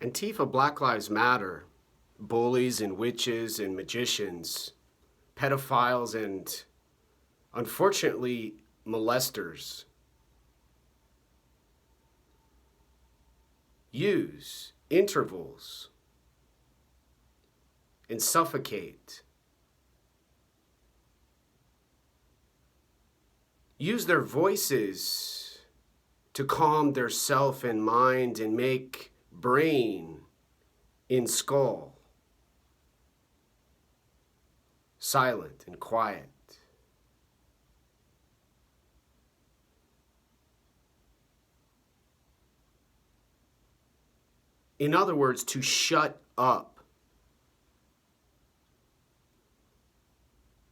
Antifa, Black Lives Matter, bullies and witches and magicians, pedophiles and, unfortunately, molesters use intervals and suffocate. Use their voices to calm their self and mind and make brain in skull silent and quiet. In other words, to shut up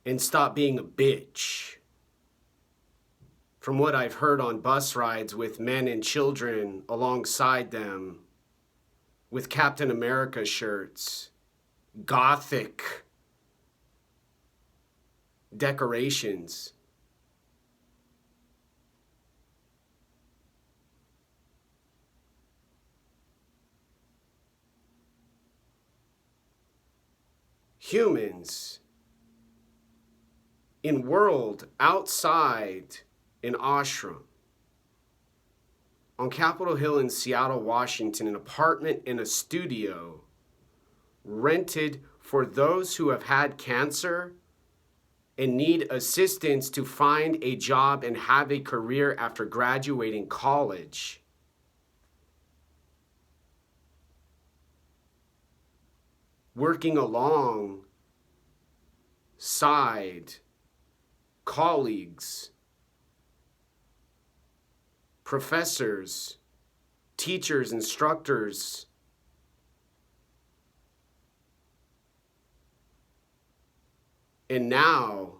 and stop being a bitch. From what I've heard on bus rides with men and children alongside them, with Captain America shirts, gothic decorations. Humans in world outside an ashram on Capitol Hill in Seattle, Washington, an apartment in a studio rented for those who have had cancer and need assistance to find a job and have a career after graduating college. Working alongside colleagues, professors, teachers, instructors, and now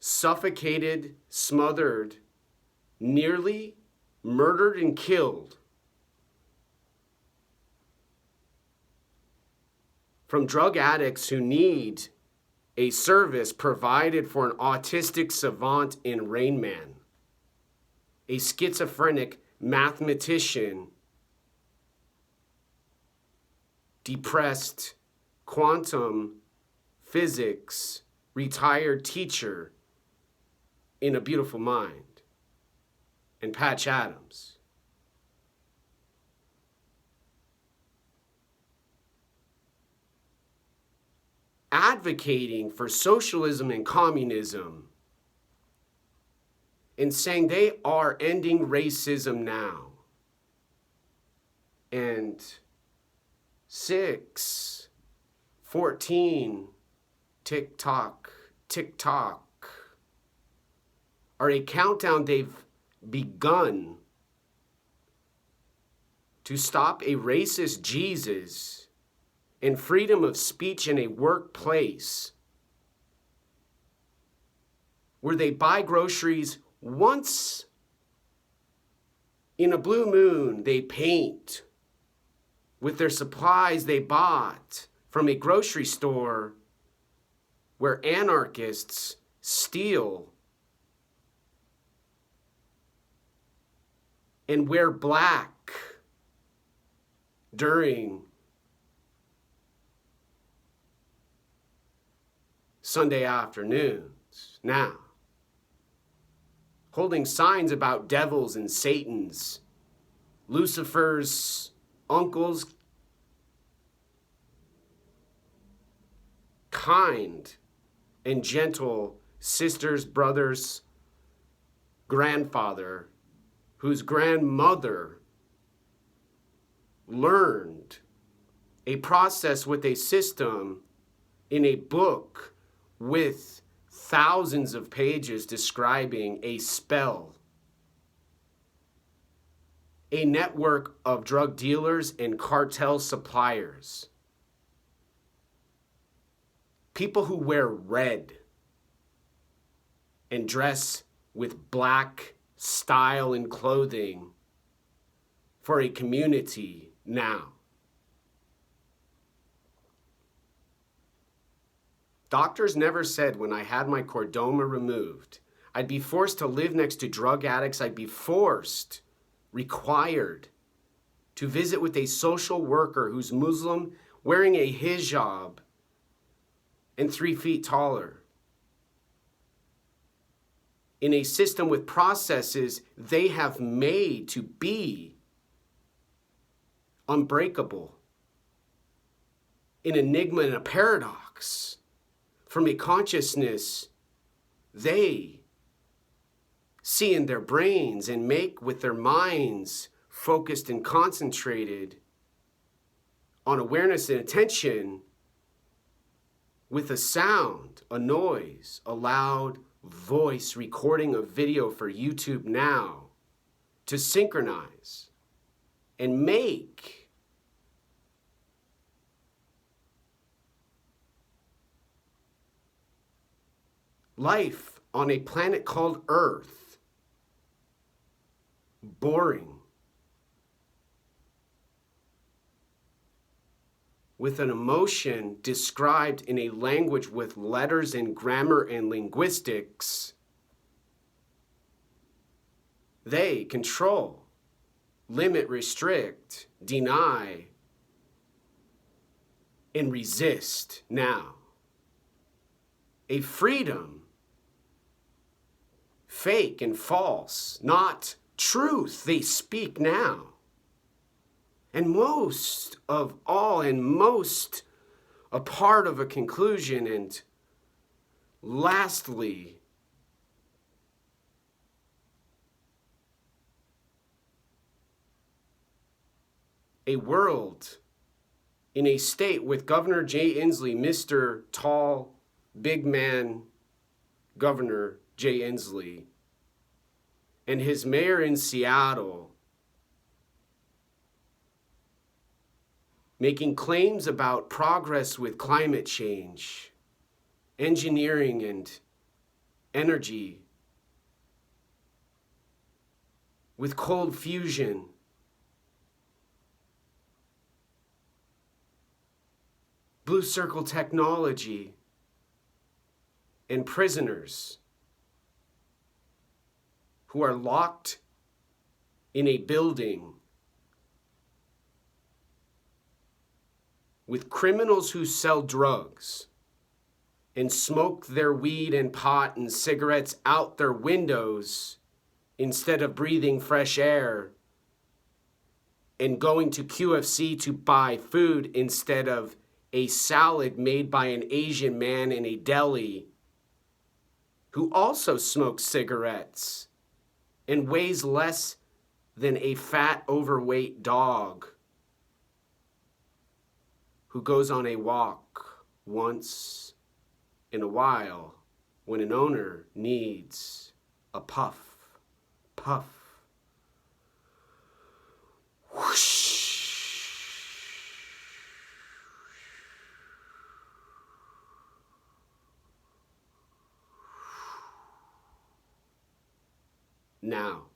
suffocated, smothered, nearly murdered and killed from drug addicts who need a service provided for an autistic savant in Rain Man, a schizophrenic mathematician, depressed quantum physics retired teacher in A Beautiful Mind, and Patch Adams. Advocating for socialism and communism and saying they are ending racism now. And 6/14 TikTok are a countdown they've begun to stop a racist Jesus and freedom of speech in a workplace where they buy groceries once in a blue moon. They paint with their supplies they bought from a grocery store where anarchists steal and wear black during Sunday afternoons now, holding signs about devils and Satans, Lucifer's uncles, kind and gentle sisters, brothers, grandfather, whose grandmother learned a process with a system in a book with thousands of pages describing a spell, a network of drug dealers and cartel suppliers, people who wear red and dress with black style and clothing for a community now. Doctors never said when I had my chordoma removed, I'd be forced to live next to drug addicts. I'd be required to visit with a social worker who's Muslim, wearing a hijab, and 3 feet taller. In a system with processes they have made to be unbreakable, an enigma and a paradox, from a consciousness they see in their brains and make with their minds focused and concentrated on awareness and attention, with a sound, a noise, a loud voice recording a video for YouTube now, to synchronize and make life on a planet called Earth boring, with an emotion described in a language with letters and grammar and linguistics. They control, limit, restrict, deny, and resist now. A freedom, fake and false, not truth, they speak now. And most of all, and most a part of a conclusion, and lastly, a world in a state with Governor Jay Inslee, Mr. Tall, Big Man, Governor Jay Inslee, and his mayor in Seattle, making claims about progress with climate change, engineering, and energy, with cold fusion, Blue Circle technology, and prisoners who are locked in a building with criminals who sell drugs and smoke their weed and pot and cigarettes out their windows instead of breathing fresh air, and going to QFC to buy food instead of a salad made by an Asian man in a deli who also smokes cigarettes and weighs less than a fat, overweight dog who goes on a walk once in a while when an owner needs a puff. Whoosh. Now,